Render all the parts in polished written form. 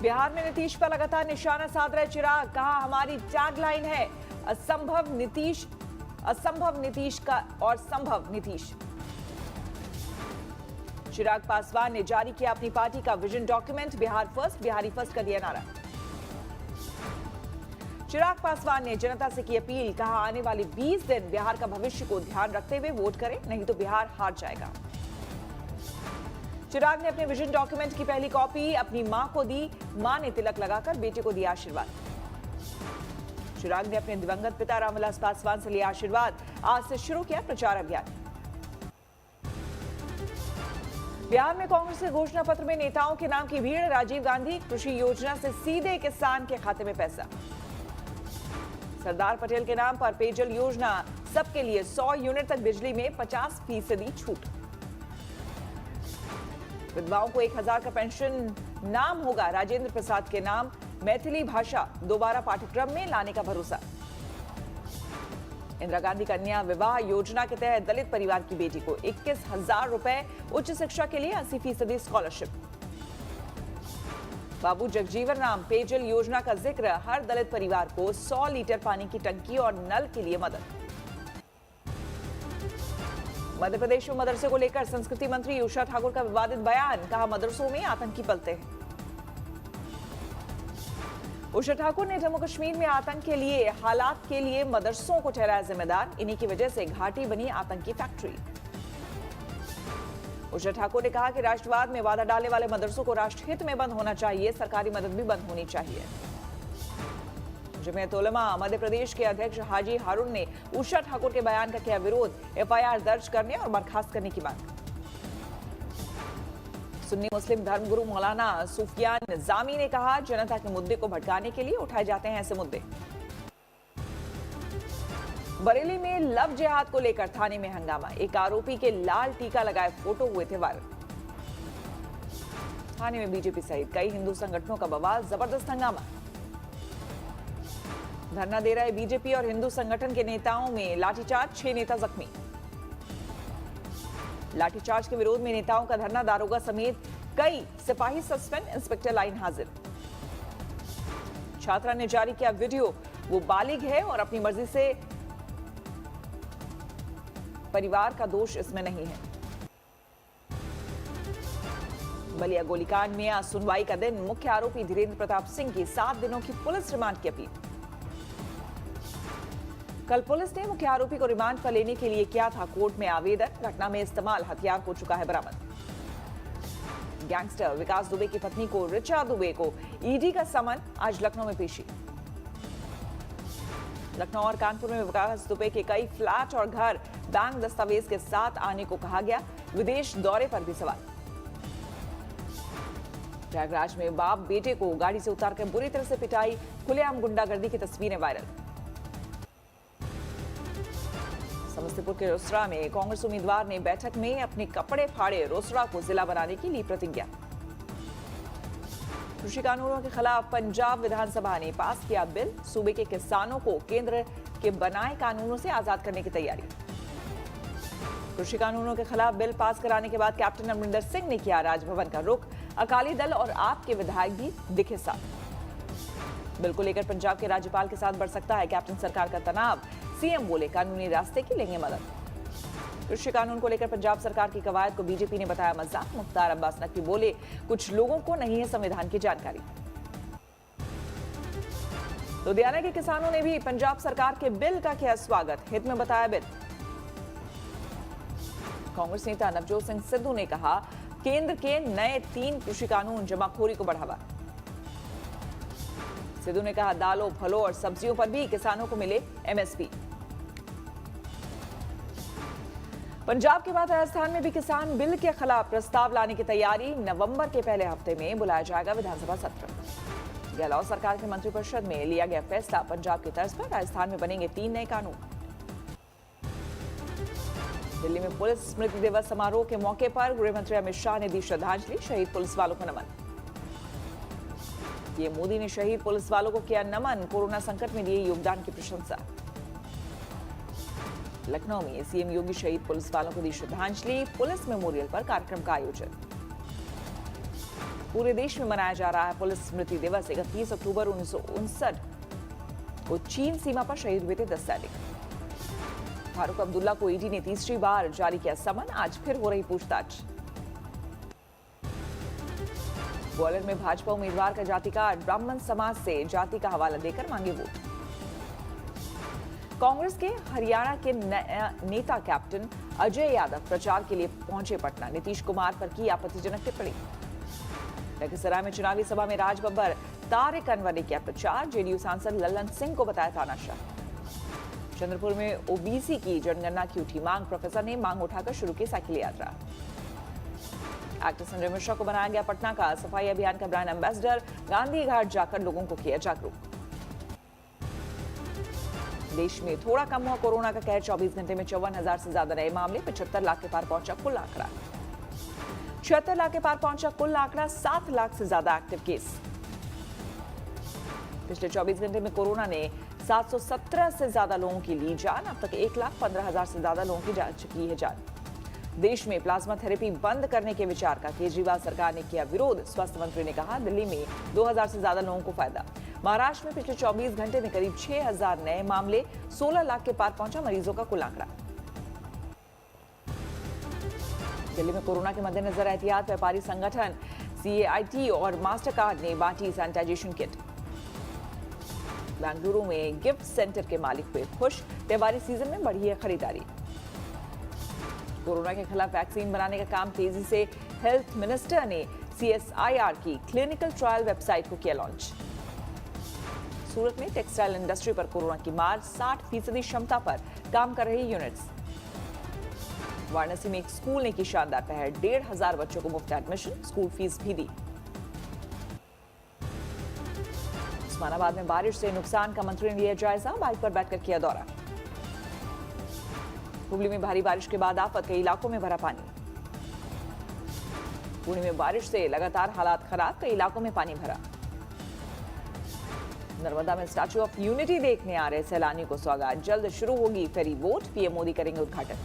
बिहार में नीतीश पर लगातार निशाना साध रहे चिराग, कहा हमारी टैगलाइन है असंभव नीतीश का और संभव नीतीश। चिराग पासवान ने जारी किया अपनी पार्टी का vision document, Bihar first Bihari first का दिया नारा। चिराग पासवान ने जनता से की अपील, कहा आने वाले 20 दिन बिहार का भविष्य को ध्यान रखते हुए वोट करें, नहीं तो बिहार हार जाएगा। चिराग ने अपने विजन डॉक्यूमेंट की पहली कॉपी अपनी मां को दी, मां ने तिलक लगाकर बेटे को दिया आशीर्वाद। चिराग ने अपने दिवंगत पिता रामविलास पासवान से लिया आशीर्वाद, आज से शुरू किया प्रचार अभियान। बिहार में कांग्रेस के घोषणा पत्र में नेताओं के नाम की भीड़, राजीव गांधी कृषि योजना से सीधे किसान के खाते में पैसा। सरदार पटेल के नाम पर पेयजल योजना, सबके लिए 100 यूनिट तक बिजली में 50% छूट। विधवाओं को 1000 का पेंशन, नाम होगा राजेंद्र प्रसाद के नाम, मैथिली भाषा दोबारा पाठ्यक्रम में लाने का भरोसा। इंदिरा गांधी कन्या विवाह योजना के तहत दलित परिवार की बेटी को 21,000 रुपए, उच्च शिक्षा के लिए 80% स्कॉलरशिप। बाबू जगजीवन राम पेयजल योजना का जिक्र, हर दलित परिवार को 100 लीटर पानी की टंकी और नल के लिए मदद। मध्य प्रदेश में मदरसे को लेकर संस्कृति मंत्री उषा ठाकुर का विवादित बयान, कहा मदरसों में आतंकी पलते हैं। उषा ठाकुर ने जम्मू कश्मीर में आतंक के लिए हालात के लिए मदरसों को ठहराया जिम्मेदार, इन्हीं की वजह से घाटी बनी आतंकी फैक्ट्री। उषा ठाकुर ने कहा कि राष्ट्रवाद में वादा डालने वाले मदरसों को राष्ट्रहित में बंद होना चाहिए, सरकारी मदद भी बंद होनी चाहिए। जमीयत उलमा मध्य प्रदेश के अध्यक्ष हाजी हारून ने उषा ठाकुर के बयान का किया विरोध, एफआईआर दर्ज करने और बर्खास्त करने की मांग। सुन्नी मुस्लिम धर्मगुरु मौलाना सुफियान निजामी ने कहा जनता के मुद्दे को भटकाने के लिए उठाए जाते हैं ऐसे मुद्दे। बरेली में लव जिहाद को लेकर थाने में हंगामा, एक आरोपी के लाल टीका लगाए फोटो हुए थे वायरल। थाने में बीजेपी सहित कई हिंदू संगठनों का बवाल, जबरदस्त हंगामा। धरना दे रहे बीजेपी और हिंदू संगठन के नेताओं में लाठीचार्ज, 6 नेता जख्मी। लाठीचार्ज के विरोध में नेताओं का धरना, दारोगा समेत कई सिपाही सस्पेंड, इंस्पेक्टर लाइन हाजिर। छात्रा ने जारी किया वीडियो, वो बालिग है और अपनी मर्जी से, परिवार का दोष इसमें नहीं है। बलिया गोलीकांड में आज सुनवाई का दिन, मुख्य आरोपी धीरेन्द्र प्रताप सिंह की 7 दिनों की पुलिस रिमांड की अपील। कल पुलिस ने मुख्य आरोपी को रिमांड पर लेने के लिए किया था कोर्ट में आवेदन, घटना में इस्तेमाल हथियार हो चुका है बरामद। गैंगस्टर विकास दुबे की पत्नी को ऋचा दुबे को ईडी का समन, आज लखनऊ में पेशी। लखनऊ और कानपुर में विकास दुबे के कई फ्लैट और घर बैंक दस्तावेज के साथ आने को कहा गया, विदेश दौरे पर भी सवाल। प्रयागराज में बाप बेटे को गाड़ी से उतारकर बुरी तरह से पिटाई, खुलेआम गुंडागर्दी की तस्वीरें वायरल। समस्तीपुर के रोसड़ा में कांग्रेस उम्मीदवार ने बैठक में अपने कपड़े फाड़े, रोसड़ा को जिला बनाने की ली प्रतिज्ञा। कृषि कानूनों के खिलाफ पंजाब विधानसभा ने पास किया बिल, सूबे के किसानों को केंद्र के बनाए कानूनों से आजाद करने की तैयारी। कृषि कानूनों के खिलाफ बिल पास कराने के बाद कैप्टन अमरिंदर सिंह ने किया राजभवन का रुख, अकाली दल और आप के विधायक भी दिखे साथ। बिल को लेकर पंजाब के राज्यपाल के साथ बढ़ सकता है कैप्टन सरकार का तनाव, सीएम बोले कानूनी रास्ते की लेंगे मदद। कृषि कानून को लेकर पंजाब सरकार की कवायद को बीजेपी ने बताया मजाक, मुख्तार अब्बास नकवी बोले कुछ लोगों को नहीं है संविधान की जानकारी। लुधियाना के किसानों ने भी पंजाब सरकार के बिल का किया स्वागत, हित में बताया बिल। कांग्रेस नेता नवजोत सिंह सिद्धू ने कहा केंद्र के नए 3 कृषि कानून जमाखोरी को बढ़ावा। सिद्धू ने कहा दालों, फलों और सब्जियों पर भी किसानों को मिले एमएसपी। पंजाब के बाद राजस्थान में भी किसान बिल के खिलाफ प्रस्ताव लाने की तैयारी, नवंबर के पहले हफ्ते में बुलाया जाएगा विधानसभा सत्र। गहलोत सरकार के मंत्रिपरिषद में लिया गया फैसला, पंजाब की तर्ज पर राजस्थान में बनेंगे 3 नए कानून। दिल्ली में पुलिस स्मृति दिवस समारोह के मौके पर गृह मंत्री अमित शाह ने दी श्रद्धांजलि, शहीद पुलिस वालों को नमन। पीएम मोदी ने शहीद पुलिस वालों को किया नमन, कोरोना संकट में दिए योगदान की प्रशंसा। लखनऊ में सीएम योगी शहीद पुलिस वालों को दी श्रद्धांजलि, पुलिस मेमोरियल पर कार्यक्रम का आयोजन। पूरे देश में मनाया जा रहा है पुलिस स्मृति दिवस। 31 अक्टूबर 1959 को चीन सीमा पर शहीद हुए थे 10 सैनिक। फारूक अब्दुल्ला को ईडी ने तीसरी बार जारी किया समन, आज फिर हो रही पूछताछ। ग्वालियर में भाजपा उम्मीदवार का जाति कार्ड, ब्राह्मण समाज से जाति का हवाला देकर मांगे वोट। कांग्रेस के हरियाणा के नेता कैप्टन अजय यादव प्रचार के लिए पहुंचे पटना, नीतीश कुमार पर की आपत्तिजनक टिप्पणी। लखीसराय में चुनावी सभा में राज बब्बर तारिक अनवर ने किया प्रचार, जेडीयू सांसद लल्लन सिंह को बताया तानाशाह। चंद्रपुर में ओबीसी की जनगणना की उठी मांग, प्रोफेसर ने मांग उठाकर शुरू की साइकिल यात्रा। एक्टर संजय मिश्रा को बनाया गया पटना का सफाई अभियान का ब्रांड एम्बेसडर, गांधी घाट जाकर लोगों को किया जागरूक। देश में थोड़ा कम हुआ कोरोना का कहर, 24 घंटे में 54,000 से ज्यादा नए मामले, 75 लाख के पार पहुंचा कुल आंकड़ा। 76 लाख के पार पहुंचा कुल आंकड़ा, 7 लाख से ज्यादा एक्टिव केस। पिछले 24 घंटे में कोरोना ने 717 से ज्यादा लोगों की ली जान, अब तक 1,15,000 से ज्यादा लोगों की जा चुकी है जान। देश में प्लाज्मा थेरेपी बंद करने के विचार का केजरीवाल सरकार ने किया विरोध, स्वास्थ्य मंत्री ने कहा दिल्ली में 2,000 से ज्यादा लोगों को फायदा। महाराष्ट्र में पिछले 24 घंटे में करीब 6,000 नए मामले, 16 लाख के पार पहुंचा मरीजों का कुल आंकड़ा। दिल्ली में कोरोना के मद्देनजर एहतियात, व्यापारी संगठन सीएआईटी और मास्टर कार्ड ने बांटी सैनिटाइजेशन किट। बेंगलुरु में गिफ्ट सेंटर के मालिक हुए खुश, त्योहारी सीजन में बढ़ी है खरीदारी। कोरोना के खिलाफ वैक्सीन बनाने का काम तेजी से, हेल्थ मिनिस्टर ने सीएसआईआर की क्लिनिकल ट्रायल वेबसाइट को किया लॉन्च। सूरत में टेक्सटाइल इंडस्ट्री पर कोरोना की मार, 60% क्षमता पर काम कर रही यूनिट्स। वाराणसी में एक स्कूल ने की शानदार पहल, 1,500 बच्चों को मुफ्त एडमिशन, स्कूल फीस भी दी। उस्मानाबाद में बारिश से नुकसान का मंत्री ने लिया जायजा, बाइक पर बैठकर किया दौरा। हुगली में भारी बारिश के बाद आफत, कई इलाकों में भरा पानी। पुणे में बारिश से लगातार हालात खराब, कई इलाकों में पानी भरा। नर्मदा में स्टैच्यू ऑफ यूनिटी देखने आ रहे सैलानियों को स्वागत, जल्द शुरू होगी फेरी बोट, पीएम मोदी करेंगे उद्घाटन।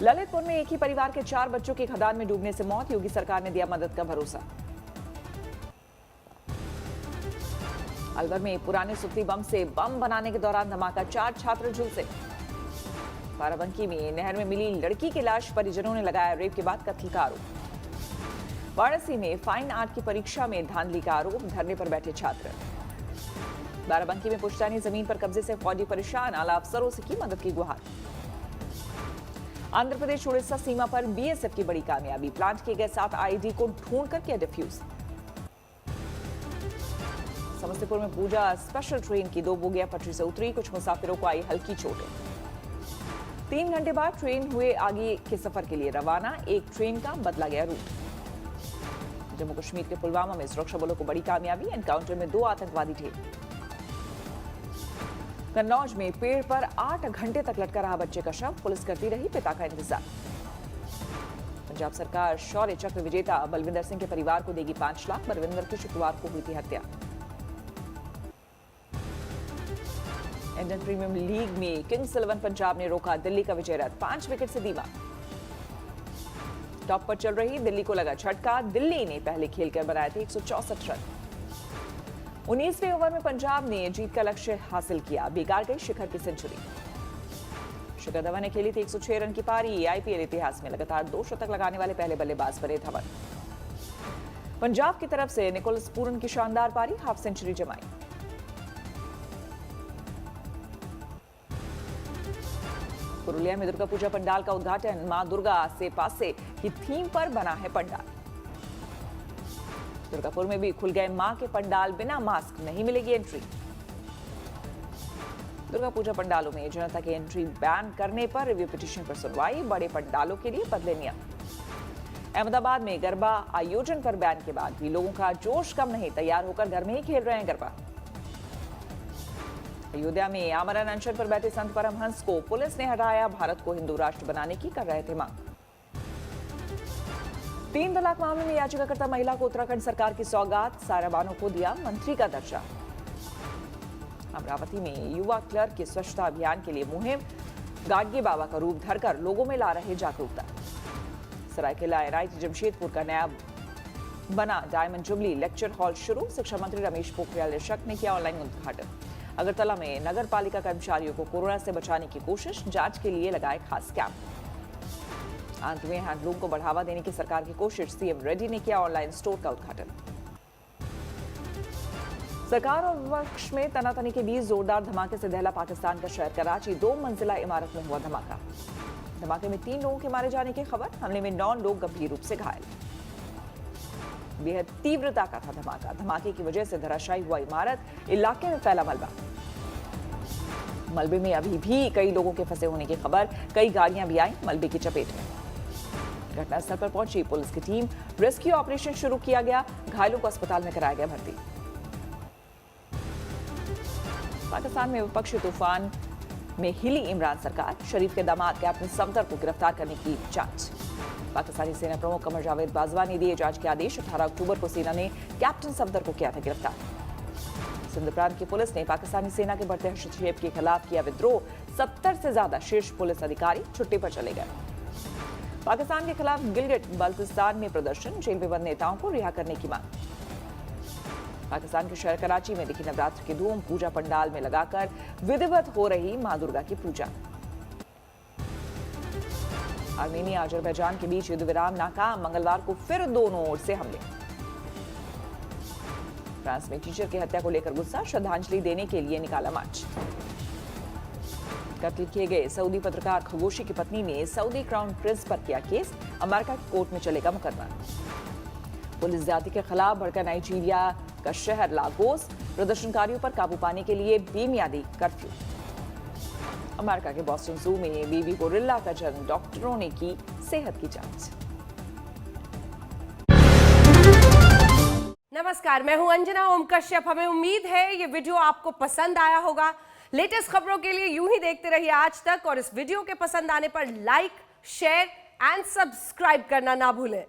ललितपुर में एक ही परिवार के 4 बच्चों की खदान में डूबने से मौत, योगी सरकार ने दिया मदद का भरोसा। अलवर में पुराने सुत्ती बम से बम बनाने के दौरान धमाका, 4 छात्र झुलसे। बाराबंकी में नहर में मिली लड़की की लाश, परिजनों ने लगाया रेप के बाद कत्ल का आरोप। वाराणसी में फाइन आर्ट की परीक्षा में धांधली का आरोप, धरने पर बैठे छात्र। बाराबंकी में पुश्तैनी जमीन पर कब्जे से फौजी परेशान, आला अफसरों से की मदद की गुहार। आंध्र प्रदेश उड़ीसा सीमा पर बीएसएफ की बड़ी कामयाबी, प्लांट किए गए 7 आईईडी को ढूंढकर किया डिफ्यूज। समस्तीपुर में पूजा स्पेशल ट्रेन की 2 बोगियां पटरी से उतरी, कुछ मुसाफिरों को आई हल्की चोटें। 3 घंटे बाद ट्रेन हुए आगे के सफर के लिए रवाना, एक ट्रेन का बदला गया रूट। जम्मू कश्मीर के पुलवामा में सुरक्षा बलों को बड़ी कामयाबी, एनकाउंटर में 2 आतंकवादी ढेर। कन्नौज में पेड़ पर 8 घंटे तक लटका रहा बच्चे का शव, पुलिस करती रही पिता का इंतजार। पंजाब सरकार शौर्य चक्र विजेता बलविंदर सिंह के परिवार को देगी 5 लाख, बलविंदर की शुक्रवार को हुई थी हत्या। इंडियन प्रीमियर लीग में किंग्स 11 पंजाब ने रोका दिल्ली का विजय रथ, 5 विकेट से धीमा। टॉप पर चल रही दिल्ली को लगा झटका, दिल्ली ने पहले खेलकर बनाए थे 164 रन। 19वें ओवर में पंजाब ने जीत का लक्ष्य हासिल किया, बेकार गई शिखर की सेंचुरी। शिखर धवन ने खेली थी 106 रन की पारी, आईपीएल इतिहास में लगातार 2 शतक लगाने वाले पहले बल्लेबाज बने धवन। पंजाब की तरफ से निकोलस पूरन की शानदार पारी, हाफ सेंचुरी जमाई। पुरुलिया में दुर्गा पूजा पंडाल का उद्घाटन, मां दुर्गा से पासे की थीम पर बना है पंडाल। दुर्गापुर में भी खुल गए मां के पंडाल, बिना मास्क नहीं मिलेगी एंट्री। दुर्गा पूजा पंडालों में जनता की एंट्री बैन करने पर रिव्यू पिटीशन पर सुनवाई, बड़े पंडालों के लिए बदले नियम। अहमदाबाद में गरबा आयोजन पर बैन के बाद भी लोगों का जोश कम नहीं, तैयार होकर घर में ही खेल रहे हैं गरबा। अयोध्या में आमरण अनशन पर बैठे संत परमहंस को पुलिस ने हटाया, भारत को हिंदू राष्ट्र बनाने की कर रहे थे मांग। 3 तलाक मामले में याचिकाकर्ता महिला को उत्तराखंड सरकार की सौगात, सारा बानो को दिया मंत्री का दर्जा। अमरावती में युवा क्लर्क के स्वच्छता अभियान के लिए मुहिम, गाडगे बाबा का रूप धरकर लोगों में ला रहे जागरूकता। सरायकेला एनआईटी जमशेदपुर का नया बना डायमंड जुबली लेक्चर हॉल शुरू, शिक्षा मंत्री रमेश पोखरियाल निशंक ने किया ऑनलाइन उद्घाटन। अगरतला में नगर पालिका कर्मचारियों को कोरोना से बचाने की कोशिश, जांच के लिए लगाए खास कैंप। अंत में हैंडलूम को बढ़ावा देने की सरकार की कोशिश, सीएम रेड्डी ने किया ऑनलाइन स्टोर का उद्घाटन। सरकार और विपक्ष में तनातनी के बीच जोरदार धमाके से दहला पाकिस्तान का शहर कराची, 2 मंजिला इमारत में हुआ धमाका। धमाके में 3 लोगों के मारे जाने की खबर, हमले में 9 लोग गंभीर रूप से घायल। बेहद तीव्रता का था धमाका, धमाके की वजह से धराशायी हुआ इमारत, इलाके में फैला मलबा। मलबे में अभी भी कई लोगों के फंसे होने की खबर, कई गाड़ियां भी आई मलबे की चपेट में। घटनास्थल पर पहुंची पुलिस की टीम, रेस्क्यू ऑपरेशन शुरू किया गया, घायलों को अस्पताल में कराया गया भर्ती। पाकिस्तान में विपक्षी तूफान में हिली इमरान सरकार, शरीफ के दामाद कैप्टन सफदर को गिरफ्तार करने की जांच। पाकिस्तानी सेना प्रमुख कमर जावेद बाजवा ने दिए जांच के आदेश, 18 अक्टूबर को सेना ने कैप्टन सफदर को किया था गिरफ्तार। सिंध प्रांत की पुलिस ने पाकिस्तानी सेना के बढ़ते हस्तक्षेप के खिलाफ किया विद्रोह, 70 से ज्यादा शीर्ष पुलिस अधिकारी छुट्टी पर चले गए। पाकिस्तान के खिलाफ गिलगिट बाल्टिस्तान में प्रदर्शन, जेल में बंद नेताओं को रिहा करने की मांग। पाकिस्तान के शहर कराची में दिखी नवरात्र की धूम, पूजा पंडाल में लगाकर विधिवत हो रही मां दुर्गा की पूजा। आर्मेनिया अजरबैजान के बीच युद्ध विराम नाकाम, मंगलवार को फिर दोनों ओर से हमले। फ्रांस में टीचर की हत्या को लेकर गुस्सा, श्रद्धांजलि देने के लिए निकाला मार्च। कत्ल किए गए सऊदी पत्रकार खगोशी की पत्नी ने सऊदी क्राउन प्रिंस पर किया केस, अमेरिका की कोर्ट में चलेगा मुकदमा। पुलिस ज्यादती के खिलाफ भड़का नाइजीरिया का शहर लागोस, प्रदर्शनकारियों पर काबू पाने के लिए बेमियादी कर्फ्यू। अमेरिका के बॉस्टन जू में बेबी गोरिल्ला का जन्म, डॉक्टरों ने की सेहत की जांच। नमस्कार, मैं हूं अंजना ओम कश्यप। हमें उम्मीद है ये वीडियो आपको पसंद आया होगा। लेटेस्ट खबरों के लिए यूं ही देखते रहिए आज तक, और इस वीडियो के पसंद आने पर लाइक, शेयर एंड सब्सक्राइब करना ना भूलें।